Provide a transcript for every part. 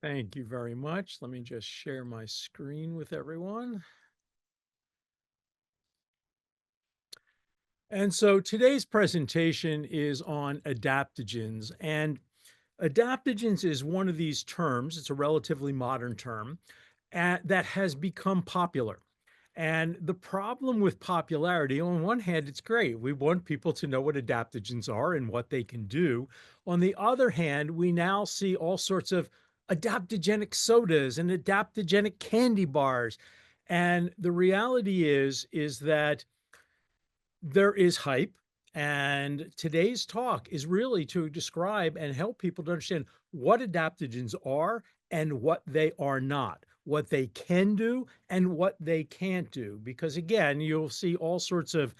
Thank you very much. Let me just share my screen with everyone. And so today's presentation is on adaptogens. And adaptogens is one of these terms, it's a relatively modern term, that has become popular. And the problem with popularity, on one hand, it's great. We want people to know what adaptogens are and what they can do. On the other hand, we now see all sorts of adaptogenic sodas and adaptogenic candy bars. And the reality is that there is hype. And today's talk is really to describe and help people to understand what adaptogens are and what they are not, what they can do and what they can't do. Because again, you'll see all sorts of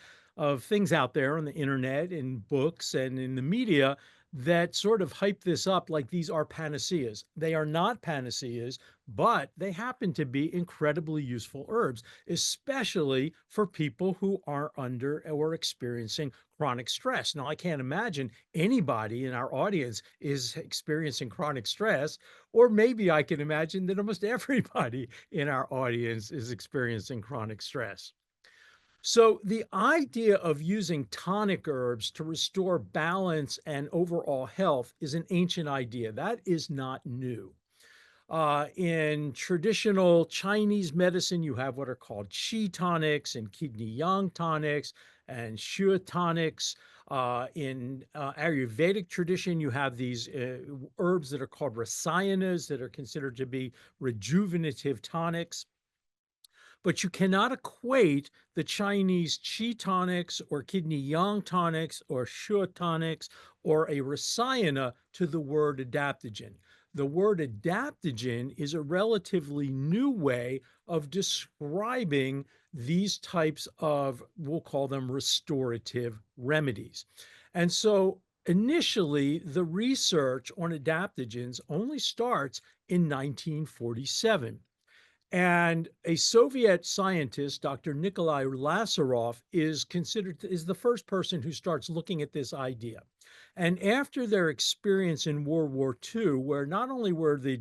things out there on the internet, in books, and in the media that sort of hype this up like these are panaceas. They are not panaceas, but they happen to be incredibly useful herbs, especially for people who are under or experiencing chronic stress. Now, I can't imagine anybody in our audience is experiencing chronic stress, or maybe I can imagine that almost everybody in our audience is experiencing chronic stress. So, the idea of using tonic herbs to restore balance and overall health is an ancient idea. That is not new. In traditional Chinese medicine, you have what are called qi tonics and kidney yang tonics and shu tonics. In Ayurvedic tradition, you have these herbs that are called rasayanas that are considered to be rejuvenative tonics. But you cannot equate the Chinese qi tonics or kidney yang tonics or shu tonics or a rasayana to the word adaptogen. The word adaptogen is a relatively new way of describing these types of, we'll call them restorative remedies. And so initially, the research on adaptogens only starts in 1947. And a Soviet scientist, Dr. Nikolai Lazarev, is the first person who starts looking at this idea. And after their experience in World War II, where not only were the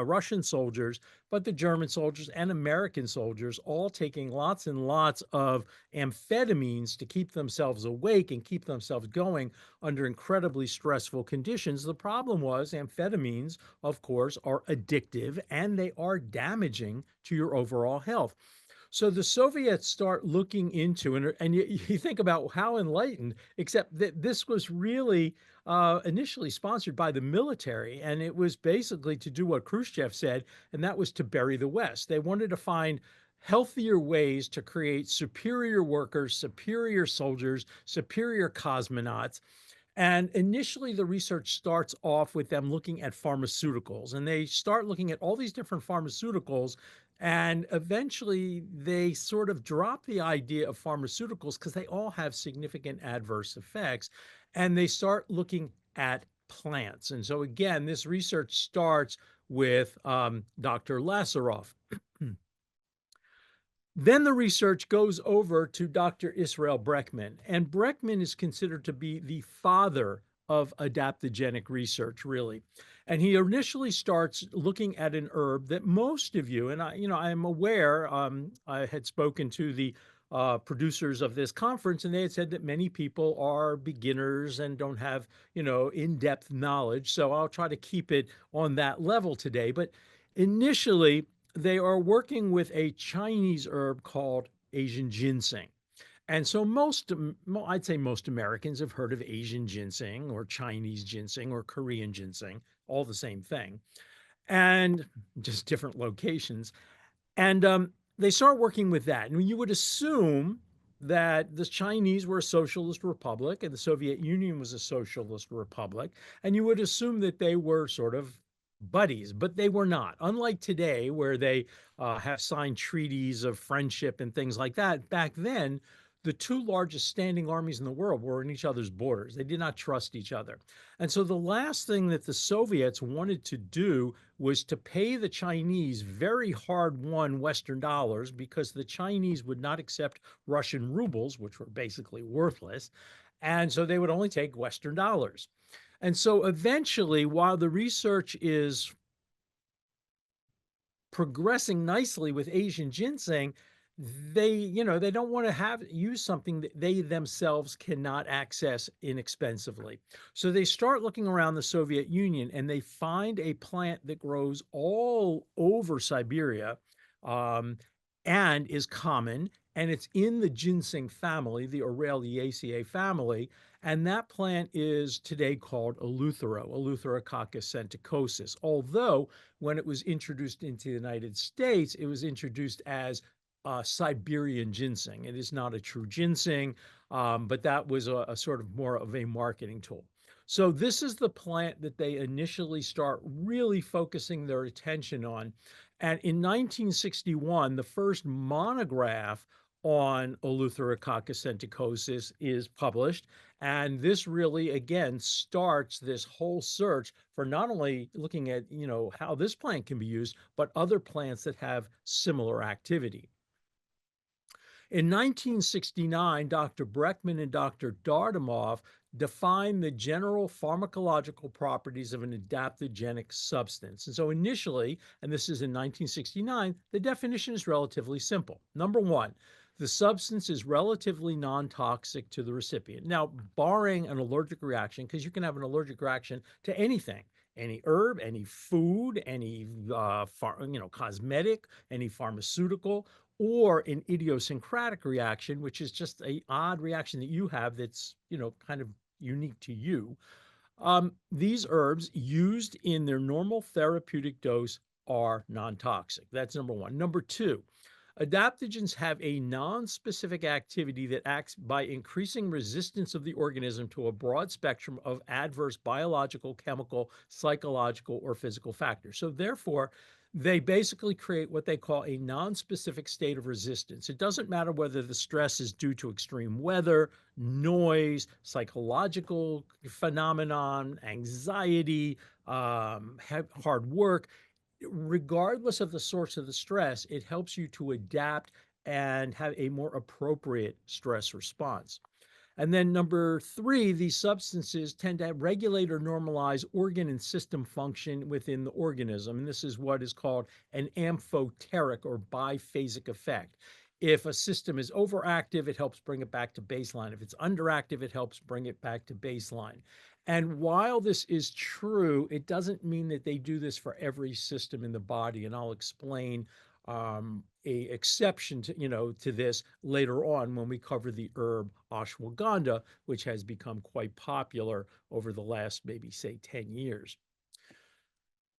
Russian soldiers, but the German soldiers and American soldiers all taking lots and lots of amphetamines to keep themselves awake and keep themselves going under incredibly stressful conditions, the problem was amphetamines, of course, are addictive and they are damaging to your overall health. So the Soviets start looking into, and you think about how enlightened, except that this was really initially sponsored by the military. And it was basically to do what Khrushchev said, and that was to bury the West. They wanted to find healthier ways to create superior workers, superior soldiers, superior cosmonauts. And initially, the research starts off with them looking at pharmaceuticals, and they start looking at all these different pharmaceuticals. And eventually, they sort of drop the idea of pharmaceuticals because they all have significant adverse effects. And they start looking at plants. And so, again, this research starts with Dr. Lazarev. Then the research goes over to Dr. Israel Breckman, and Breckman is considered to be the father of adaptogenic research, really. And he initially starts looking at an herb that most of you, and I am aware, I had spoken to the producers of this conference, and they had said that many people are beginners and don't have, in-depth knowledge. So I'll try to keep it on that level today. But initially, they are working with a Chinese herb called Asian ginseng. And so I'd say most Americans have heard of Asian ginseng or Chinese ginseng or Korean ginseng, all the same thing, and just different locations. And they start working with that. And you would assume that the Chinese were a socialist republic and the Soviet Union was a socialist republic. And you would assume that they were sort of buddies, but they were not. Unlike today, where they have signed treaties of friendship and things like that, back then, the two largest standing armies in the world were in each other's borders. They did not trust each other. And so the last thing that the Soviets wanted to do was to pay the Chinese very hard-won Western dollars because the Chinese would not accept Russian rubles, which were basically worthless. And so they would only take Western dollars. And so eventually, while the research is progressing nicely with Asian ginseng, they don't want to use something that they themselves cannot access inexpensively. So they start looking around the Soviet Union and they find a plant that grows all over Siberia, um, and is common, and it's in the ginseng family, the Aureliaceae family. And that plant is today called Eleuthero, Eleutherococcus senticosus. Although when it was introduced into the United States, it was introduced as Siberian ginseng. It is not a true ginseng, but that was a sort of more of a marketing tool. So this is the plant that they initially start really focusing their attention on. And in 1961, the first monograph on Eleutherococcus senticosus is published. And this really, again, starts this whole search for not only looking at, how this plant can be used, but other plants that have similar activity. In 1969, Dr. Breckman and Dr. Dardamoff defined the general pharmacological properties of an adaptogenic substance. And so initially, and this is in 1969, the definition is relatively simple. Number one, the substance is relatively non-toxic to the recipient. Now, barring an allergic reaction, because you can have an allergic reaction to anything, any herb, any food, any cosmetic, any pharmaceutical, or an idiosyncratic reaction, which is just a odd reaction that you have that's, kind of unique to you. These herbs used in their normal therapeutic dose are non-toxic. That's number one. Number two, adaptogens have a non-specific activity that acts by increasing resistance of the organism to a broad spectrum of adverse biological, chemical, psychological, or physical factors. So therefore, they basically create what they call a non-specific state of resistance. It doesn't matter whether the stress is due to extreme weather, noise, psychological phenomenon, anxiety, hard work. Regardless of the source of the stress, it helps you to adapt and have a more appropriate stress response. And then number three, these substances tend to regulate or normalize organ and system function within the organism. And this is what is called an amphoteric or biphasic effect. If a system is overactive, it helps bring it back to baseline. If it's underactive, it helps bring it back to baseline. And while this is true, it doesn't mean that they do this for every system in the body. And I'll explain a exception to this later on when we cover the herb ashwagandha, which has become quite popular over the last maybe say 10 years.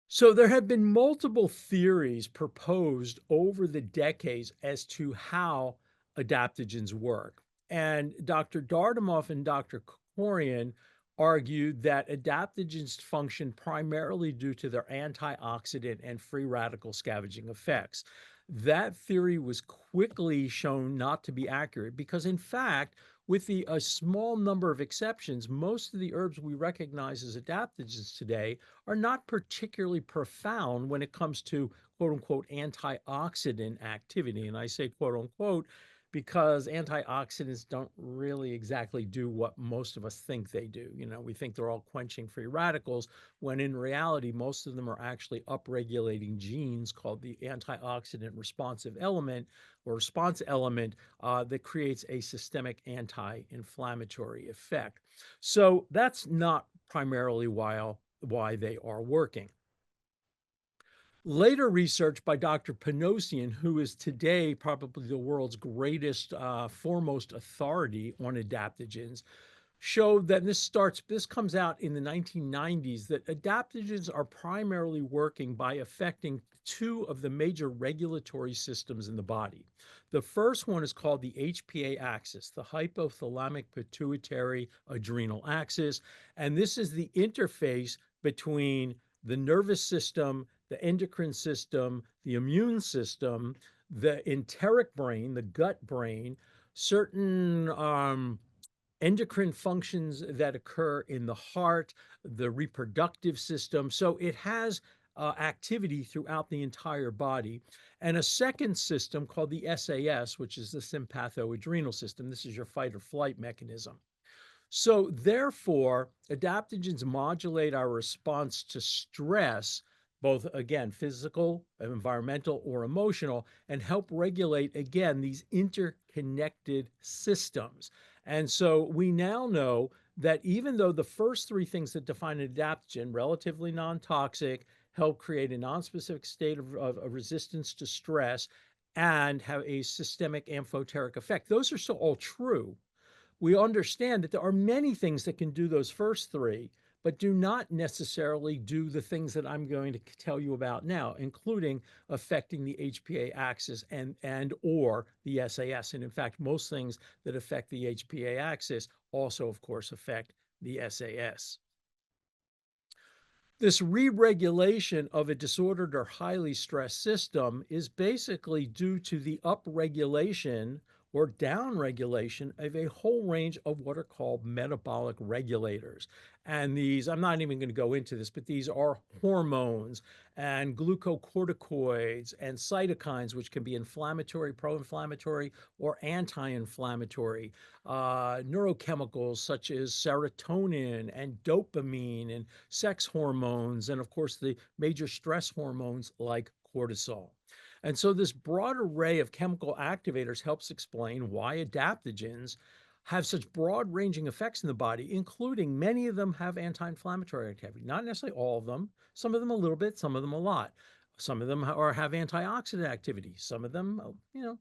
So there have been multiple theories proposed over the decades as to how adaptogens work. And Dr. Dardamoff and Dr. Korian argued that adaptogens function primarily due to their antioxidant and free radical scavenging effects. That theory was quickly shown not to be accurate because, in fact, with a small number of exceptions, most of the herbs we recognize as adaptogens today are not particularly profound when it comes to quote unquote antioxidant activity. And I say quote unquote because antioxidants don't really exactly do what most of us think they do. We think they're all quenching free radicals, when in reality, most of them are actually upregulating genes called the antioxidant responsive element or response element that creates a systemic anti-inflammatory effect. So that's not primarily why they are working. Later research by Dr. Panosian, who is today probably the world's greatest, foremost authority on adaptogens, showed that this comes out in the 1990s, that adaptogens are primarily working by affecting two of the major regulatory systems in the body. The first one is called the HPA axis, the hypothalamic pituitary adrenal axis, and this is the interface between the nervous system, the endocrine system, the immune system, the enteric brain, the gut brain, certain endocrine functions that occur in the heart, the reproductive system. So it has activity throughout the entire body. And a second system called the SAS, which is the sympathoadrenal system. This is your fight or flight mechanism. So therefore, adaptogens modulate our response to stress both, again, physical, environmental, or emotional, and help regulate, again, these interconnected systems. And so we now know that even though the first three things that define an adaptogen, relatively non toxic, help create a non-specific state of resistance to stress, and have a systemic amphoteric effect, those are still all true. We understand that there are many things that can do those first three, but do not necessarily do the things that I'm going to tell you about now, including affecting the HPA axis and or the SAS. And in fact, most things that affect the HPA axis also, of course, affect the SAS. This re-regulation of a disordered or highly stressed system is basically due to the upregulation or downregulation of a whole range of what are called metabolic regulators. And these, I'm not even going to go into this, but these are hormones and glucocorticoids and cytokines, which can be inflammatory, pro-inflammatory, or anti-inflammatory. Neurochemicals such as serotonin and dopamine and sex hormones, and of course, the major stress hormones like cortisol. And so, this broad array of chemical activators helps explain why adaptogens have such broad ranging effects in the body, including many of them have anti inflammatory activity. Not necessarily all of them, some of them a little bit, some of them a lot. Some of them have antioxidant activity, some of them,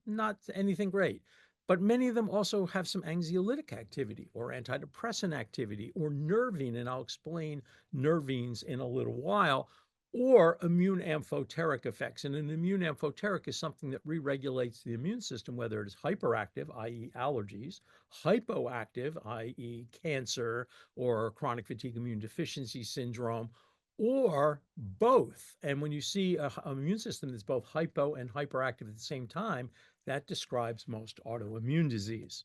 not anything great. But many of them also have some anxiolytic activity or antidepressant activity or nervine, and I'll explain nervines in a little while, or immune amphoteric effects. And an immune amphoteric is something that re-regulates the immune system, whether it is hyperactive, i.e. allergies, hypoactive, i.e. cancer or chronic fatigue immune deficiency syndrome, or both. And when you see an immune system that's both hypo and hyperactive at the same time, that describes most autoimmune disease.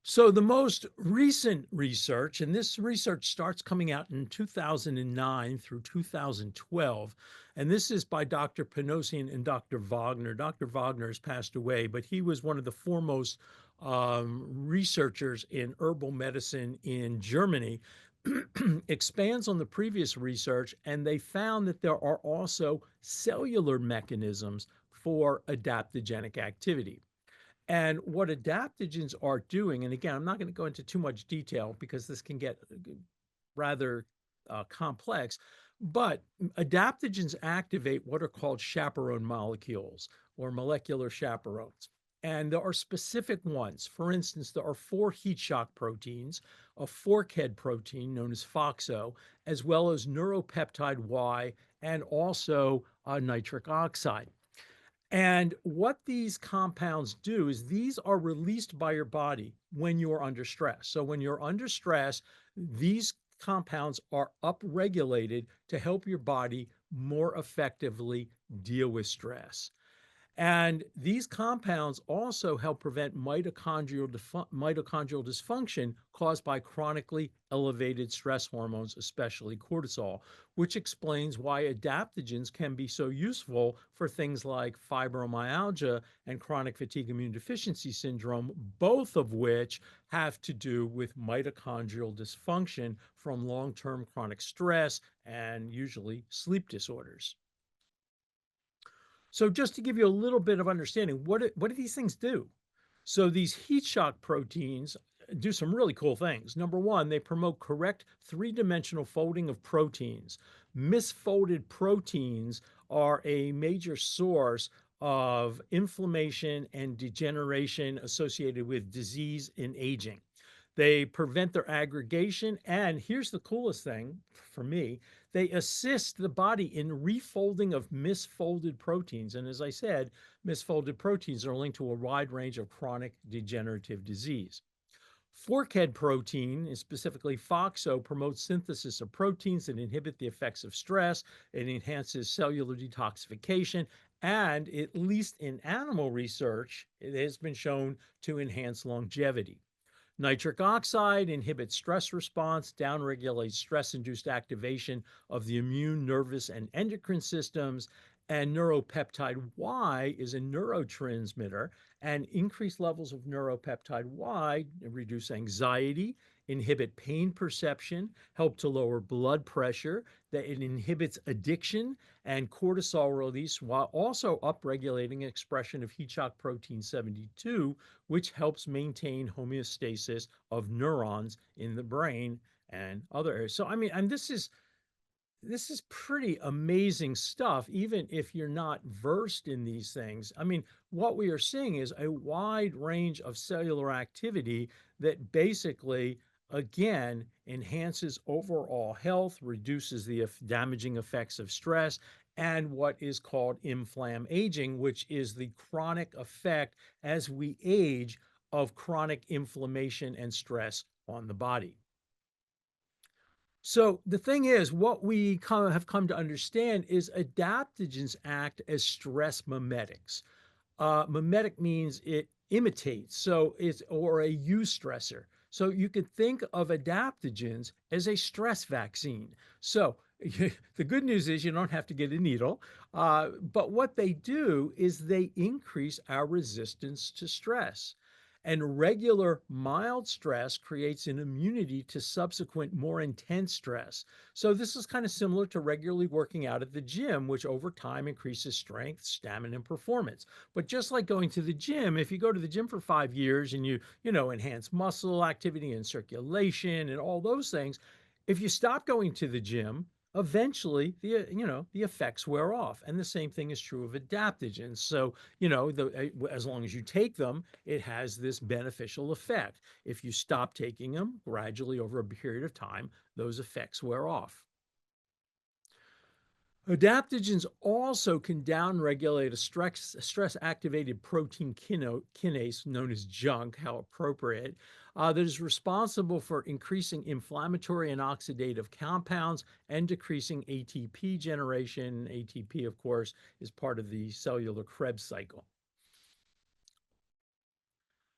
So the most recent research, and this research starts coming out in 2009 through 2012, and this is by Dr. Panosian and Dr. Wagner. Dr. Wagner has passed away, but he was one of the foremost researchers in herbal medicine in Germany. Expands on the previous research, and they found that there are also cellular mechanisms for adaptogenic activity. And what adaptogens are doing, and again, I'm not going to go into too much detail because this can get rather complex, but adaptogens activate what are called chaperone molecules or molecular chaperones. And there are specific ones. For instance, there are 4 heat shock proteins, a fork head protein known as FOXO, as well as neuropeptide Y, and also nitric oxide. And what these compounds do is these are released by your body when you're under stress. So when you're under stress, these compounds are upregulated to help your body more effectively deal with stress. And these compounds also help prevent mitochondrial dysfunction caused by chronically elevated stress hormones, especially cortisol, which explains why adaptogens can be so useful for things like fibromyalgia and chronic fatigue immune deficiency syndrome, both of which have to do with mitochondrial dysfunction from long-term chronic stress and usually sleep disorders. So just to give you a little bit of understanding, what do these things do? So these heat shock proteins do some really cool things. Number one, they promote correct three-dimensional folding of proteins. Misfolded proteins are a major source of inflammation and degeneration associated with disease and aging. They prevent their aggregation. And here's the coolest thing for me, they assist the body in refolding of misfolded proteins. And as I said, misfolded proteins are linked to a wide range of chronic degenerative disease. Forkhead protein, specifically FOXO, promotes synthesis of proteins that inhibit the effects of stress. It enhances cellular detoxification. And at least in animal research, it has been shown to enhance longevity. Nitric oxide inhibits stress response, downregulates stress-induced activation of the immune, nervous, and endocrine systems, and neuropeptide Y is a neurotransmitter, and increased levels of neuropeptide Y reduce anxiety, inhibit pain perception, help to lower blood pressure, that it inhibits addiction and cortisol release while also upregulating expression of heat shock protein 72, which helps maintain homeostasis of neurons in the brain and other areas. So, I mean, and this is pretty amazing stuff, even if you're not versed in these things. I mean, what we are seeing is a wide range of cellular activity that basically, again, enhances overall health, reduces the damaging effects of stress, and what is called inflam aging, which is the chronic effect as we age of chronic inflammation and stress on the body. So the thing is, what we have come to understand is adaptogens act as stress mimetics. Mimetic means it imitates, so it's or a eustressor. So you could think of adaptogens as a stress vaccine. So the good news is you don't have to get a needle, but what they do is they increase our resistance to stress. And regular mild stress creates an immunity to subsequent more intense stress. So this is kind of similar to regularly working out at the gym, which over time increases strength, stamina, and performance. But just like going to the gym, if you go to the gym for 5 years and you enhance muscle activity and circulation and all those things, if you stop going to the gym, eventually the effects wear off. And the same thing is true of adaptogens. So, as long as you take them, it has this beneficial effect. If you stop taking them gradually over a period of time, those effects wear off. Adaptogens also can downregulate a stress activated protein kinase known as junk, how appropriate, that is responsible for increasing inflammatory and oxidative compounds and decreasing ATP generation. ATP, of course, is part of the cellular Krebs cycle.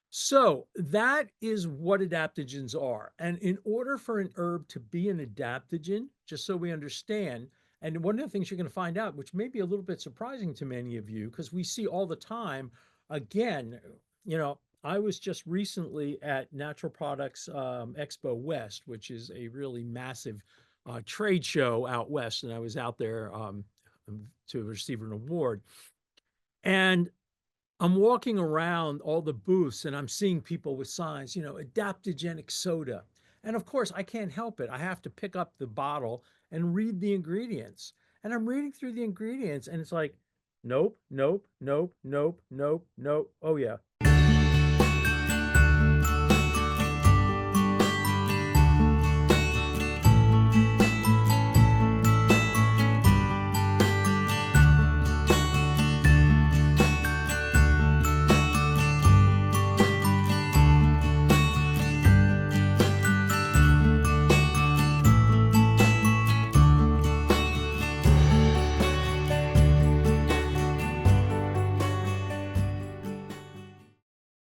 So that is what adaptogens are. And in order for an herb to be an adaptogen, just so we understand, and one of the things you're going to find out, which may be a little bit surprising to many of you, because we see all the time, again, I was just recently at Natural Products Expo West, which is a really massive trade show out west, and I was out there to receive an award. And I'm walking around all the booths and I'm seeing people with signs, adaptogenic soda. And of course, I can't help it. I have to pick up the bottle and read the ingredients. And I'm reading through the ingredients and it's like, nope, nope, nope, nope, nope, nope. Oh, yeah.